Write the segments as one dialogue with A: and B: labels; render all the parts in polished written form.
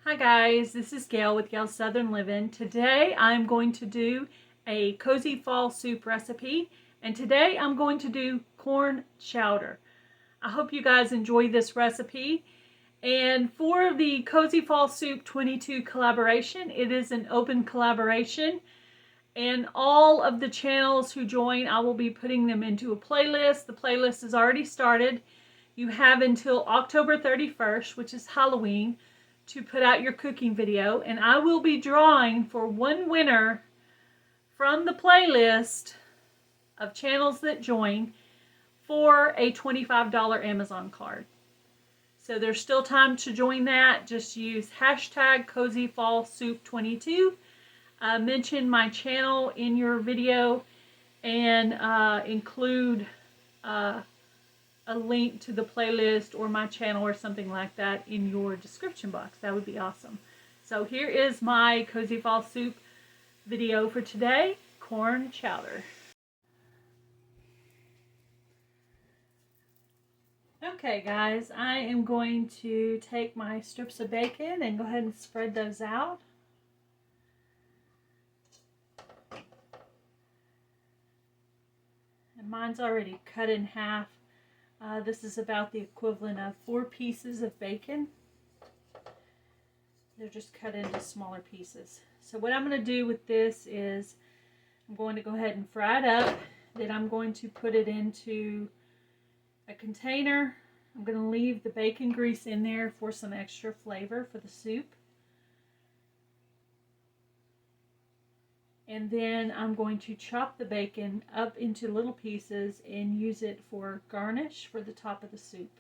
A: Hi guys, this is Gail with Gail's Southern Living. Today I'm going to do a cozy fall soup recipe, and today I'm going to do corn chowder. I hope you guys enjoy this recipe. And for the Cozy Fall Soup 22 collaboration, it is an open collaboration, and all of the channels who join, I will be putting them into a playlist. The playlist is already started. You have until October 31st, which is Halloween, to put out your cooking video, and I will be drawing for one winner from the playlist of channels that join for a $25 Amazon card. So there's still time to join that. Just use hashtag CozyFallSoup22. Mention my channel in your video and include a link to the playlist or my channel or something like that in your description box. That would be awesome. So here is my Cozy Fall Soup video for today, corn chowder. Okay guys, I am going to take my strips of bacon and go ahead and spread those out. And mine's already cut in half. This is about the equivalent of 4 pieces of bacon. They're just cut into smaller pieces. So what I'm going to do with this is I'm going to go ahead and fry it up. Then I'm going to put it into a container. I'm going to leave the bacon grease in there for some extra flavor for the soup. And then I'm going to chop the bacon up into little pieces and use it for garnish for the top of the soup.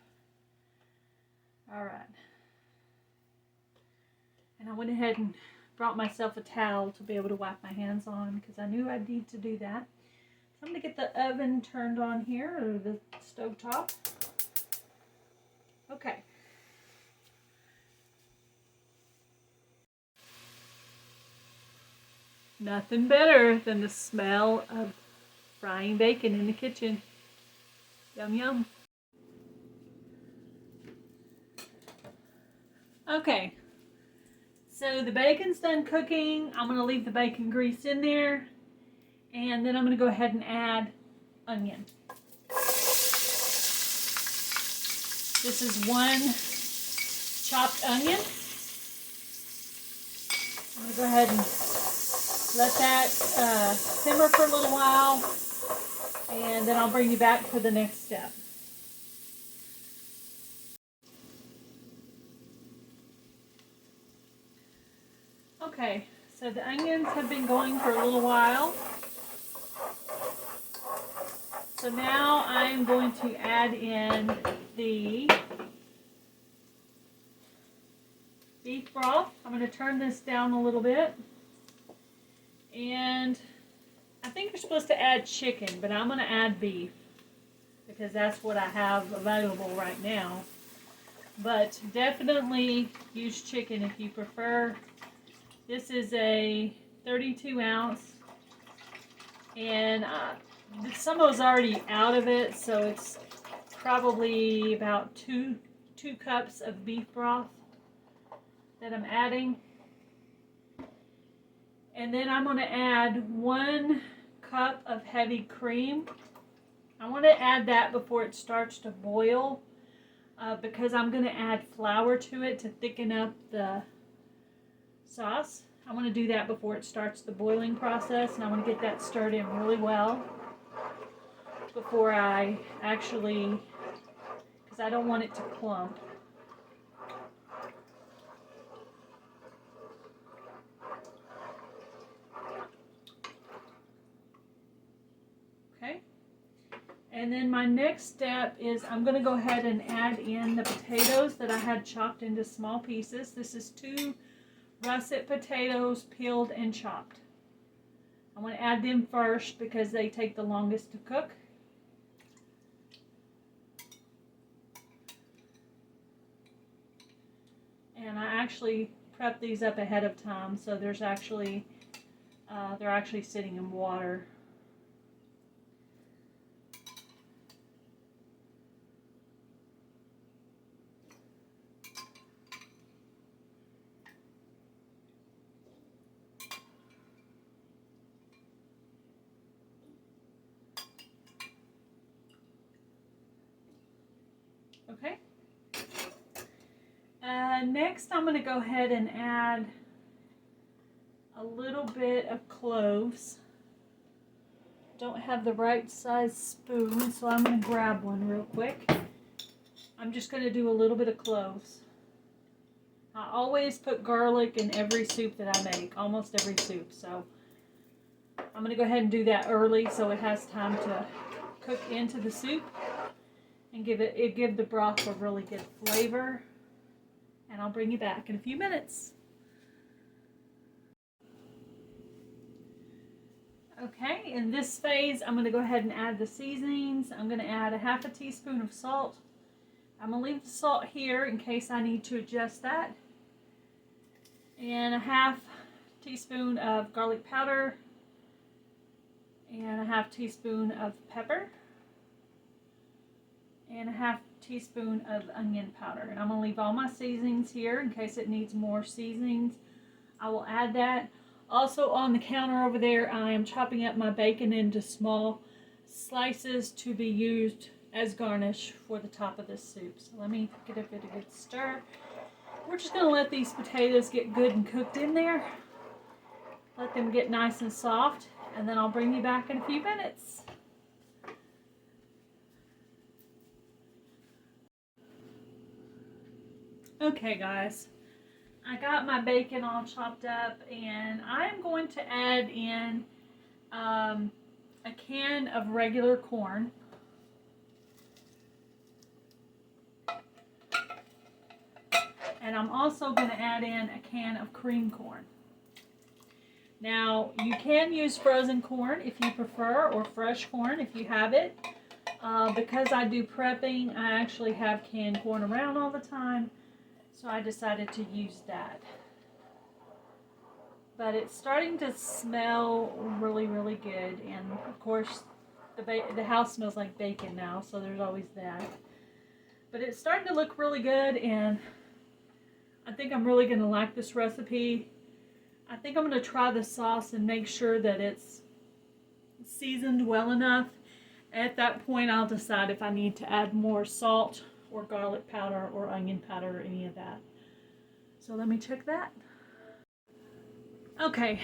A: Alright. And I went ahead and brought myself a towel to be able to wipe my hands on because I knew I'd need to do that. So I'm going to get the oven turned on here, or the stove top. Okay. Nothing better than the smell of frying bacon in the kitchen. Yum yum. Okay, so the bacon's done cooking. I'm going to leave the bacon grease in there, and then I'm going to go ahead and add onion. This is 1 chopped onion. I'm going to go ahead and let that simmer for a little while, and then I'll bring you back for the next step. Okay, so the onions have been going for a little while. So now I'm going to add in the beef broth. I'm going to turn this down a little bit. And I think you're supposed to add chicken, but I'm going to add beef because that's what I have available right now. But definitely use chicken if you prefer. This is a 32 ounce, and some of it's already out of it, so it's probably about two cups of beef broth that I'm adding. And then I'm going to add 1 cup of heavy cream. I want to add that before it starts to boil because I'm going to add flour to it to thicken up the sauce. I want to do that before it starts the boiling process, and I want to get that stirred in really well before I actually, because I don't want it to clump. Okay. And then my next step is I'm going to go ahead and add in the potatoes that I had chopped into small pieces. This is 2 russet potatoes, peeled and chopped. I want to add them first because they take the longest to cook. And I actually prep these up ahead of time, so they're actually sitting in water. Okay. Next, I'm going to go ahead and add a little bit of cloves. Don't have the right size spoon, so I'm going to grab one real quick. I'm just going to do a little bit of cloves. I always put garlic in every soup that I make, almost every soup. So I'm going to go ahead and do that early so it has time to cook into the soup and give the broth a really good flavor. And I'll bring you back in a few minutes. Okay, in this phase, I'm going to go ahead and add the seasonings. I'm going to add a half a teaspoon of salt. I'm going to leave the salt here in case I need to adjust that. And a half teaspoon of garlic powder. And a half teaspoon of pepper. And a half teaspoon of onion powder. And I'm going to leave all my seasonings here in case it needs more seasonings. I will add that. Also on the counter over there, I am chopping up my bacon into small slices to be used as garnish for the top of this soup. So let me give it a good stir. We're just going to let these potatoes get good and cooked in there. Let them get nice and soft, and then I'll bring you back in a few minutes. Okay guys, I got my bacon all chopped up, and I'm going to add in a can of regular corn. And I'm also going to add in a can of cream corn. Now, you can use frozen corn if you prefer, or fresh corn if you have it. Because I do prepping, I actually have canned corn around all the time, so I decided to use that. But it's starting to smell really, really good, and of course, the house smells like bacon now, so there's always that. But it's starting to look really good, and I think I'm really going to like this recipe. I think I'm going to try the sauce and make sure that it's seasoned well enough. At that point, I'll decide if I need to add more salt or garlic powder or onion powder or any of that. So let me check that. Okay,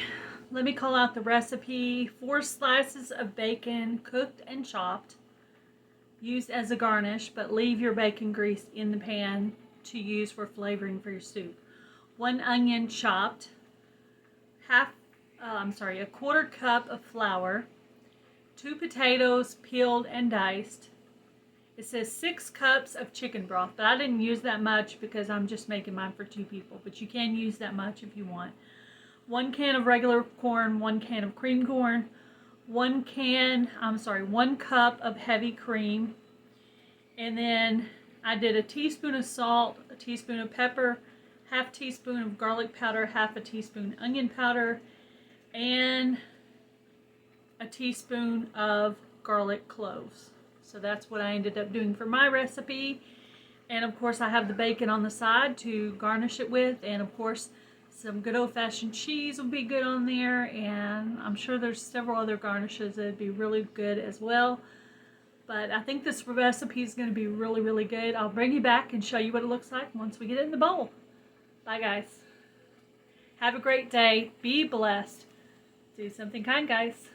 A: let me call out the recipe. 4 slices of bacon, cooked and chopped, used as a garnish, but leave your bacon grease in the pan to use for flavoring for your soup. 1 onion chopped, a quarter cup of flour, 2 potatoes peeled and diced. It says 6 cups of chicken broth, but I didn't use that much because I'm just making mine for 2 people, but you can use that much if you want. 1 can of regular corn, 1 can of cream corn, 1 cup of heavy cream, and then I did a teaspoon of salt, a teaspoon of pepper, half teaspoon of garlic powder, half a teaspoon onion powder, and a teaspoon of garlic cloves. So that's what I ended up doing for my recipe. And of course I have the bacon on the side to garnish it with, and of course some good old-fashioned cheese will be good on there, and I'm sure there's several other garnishes that would be really good as well. But I think this recipe is going to be really, really good. I'll bring you back and show you what it looks like once we get it in the bowl. Bye, guys. Have a great day. Be blessed. Do something kind, guys.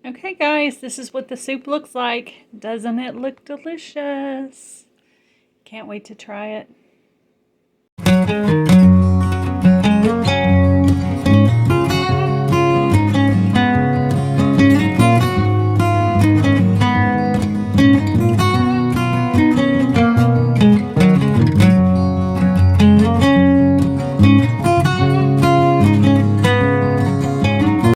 A: Okay, guys, this is what the soup looks like. Doesn't it look delicious? Can't wait to try it.